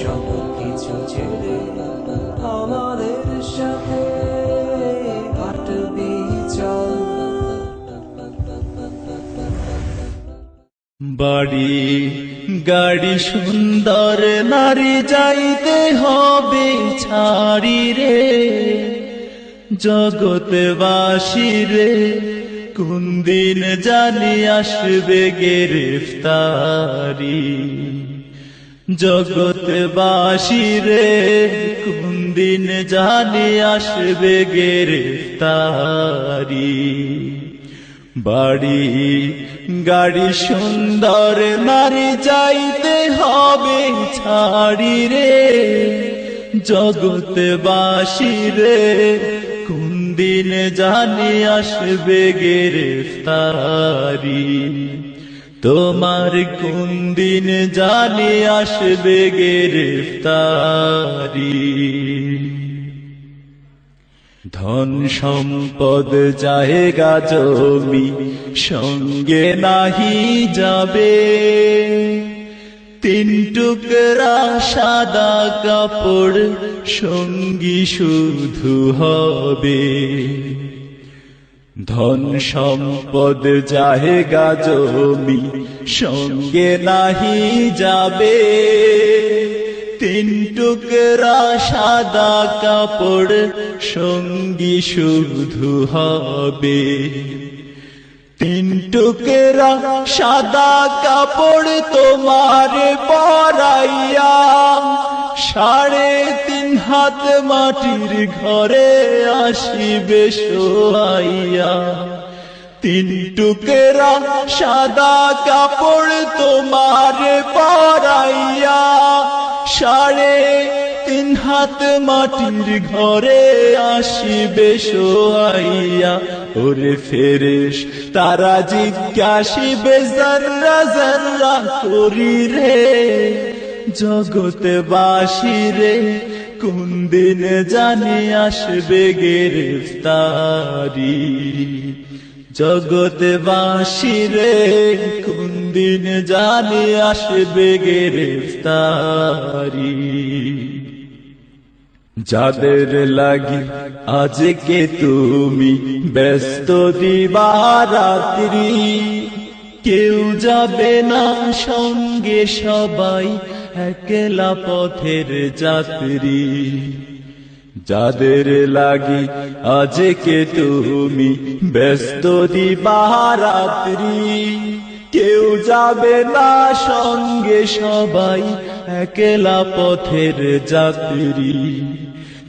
সব কিছু ছেড়ে আমাদের সাথে হাঁটবি চল। বাড়ি গাড়ি সুন্দর নারী যাইতে হবে ছাড়ি রে, জগৎবাসী রে কোন দিন জানি আসবে গ্রেফতারি। জগৎবাসী রে কোন দিন জানি আসবে গ্রেফতারি। বাড়ি গাড়ি সুন্দর নারী যাইতে হবে ছাড়ি রে, জগৎবাসী রে কোন দিন জানি আসবে গ্রেফতারি। তোমার কোন দিন জানি আসবে গ্রেফতারি। ধন সম্পদ জায়গা জমি সঙ্গে নাহি যাবে, তিন টুকরা সাদা কাপড় সঙ্গী শুধু হবে। ধন সম্পদ জায়গা জমি সঙ্গে নাহি যাবে, তিন টুকরা সাদা কাপড় সঙ্গী শুধু হবে। তিন টুকরা সাদা কাপড় তোমার পরাইয়া 3.5 হাত মাটির ঘরে আসিবে শোয়াইয়া। তিন টুকরা সাদা কাপড় তোমার পরাইয়া 3.5 হাত মাটির ঘরে আসিবে শোয়াইয়া। ওরে ফেরেশতারা জিজ্ঞাসিবে জর্রা জর্রা করি রে, জগৎবাসী রে কোন দিন জানি আসবে গ্রেফতারি। জগৎবাসী রে কোন দিন জানি আসবে গ্রেফতারি। যাদের লাগি আজকে তুমি ব্যস্ত দিবারাত্রি, কেউ যাবে না সঙ্গে সবাই একলা পথের যাত্রী। যাদের লাগি আজকে তুমি ব্যস্ত দিবারাত্রি, কেউ যাবে না সঙ্গে সবাই একলা পথের যাত্রী।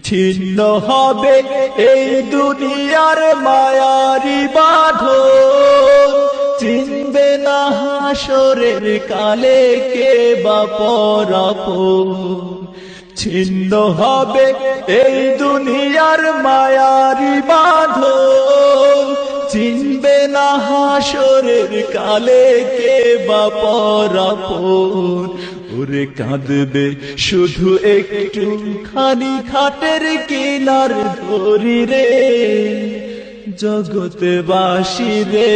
ছিন্ন হবে এই দুনিয়ার মায়ারি বাঁধন, চিনবে না হাসরের কালে কে বা পরাপর। ছিন্ন হবে এই দুনিয়ার মায়ারি বাঁধন, চিনবে না হাসরের কালে কে বা পরাপর। ওরে কাঁদবে শুধু একটু খানি খাটের কিনার ধরি রে, জগৎবাসী রে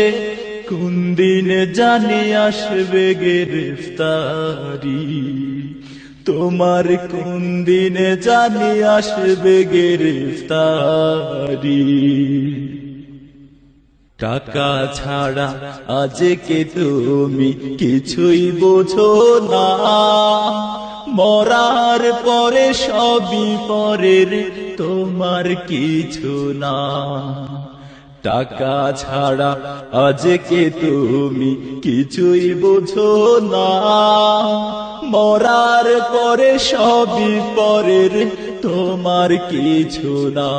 কোন দিন জানি আসবে গ্রেফতারি। তোমার কোন দিন জানি আসবে গ্রেফতারি। টাকা ছাড়া আজকে তুমি কিছুই বোঝো না, মরার পরে সবই পরের তোমার কিছু না। টাকা ছাড়া আজকে তুমি কিছুই বোঝো না, মরার পরে সবই পরের তোমার কিছু না।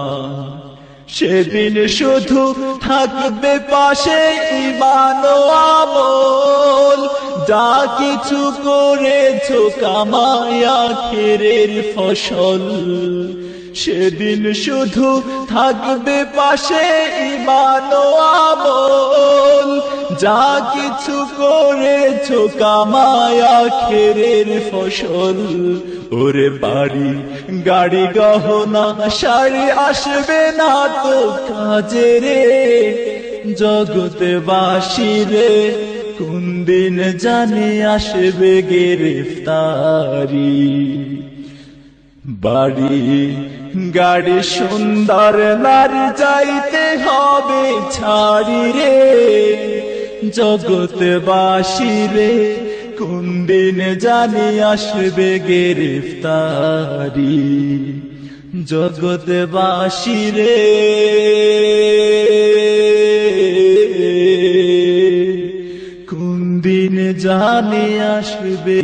সেদিন শুধু থাকবে পাশে ঈমান ও আমল, যা কিছু করেছো কামাই আখিরের ফসল। সেদিন শুধু থাকবে পাশে ঈমান ও আমল, যা কিছু করেছো কামাই আখিরের ফসল। ওরে বাড়ি গাড়ি গহনা শাড়ি আসবে না তো কাজে রে, জগৎবাসী রে কোন দিন জানি আসবে গ্রেফতারি। বাড়ি গাড়ি সুন্দর নারী যাইতে হবে ছাড়ি রে, জগৎবাসী রে কোন দিন জানি আসবে গ্রেফতারি। জগৎবাসী রে কোন দিন জানি আসবে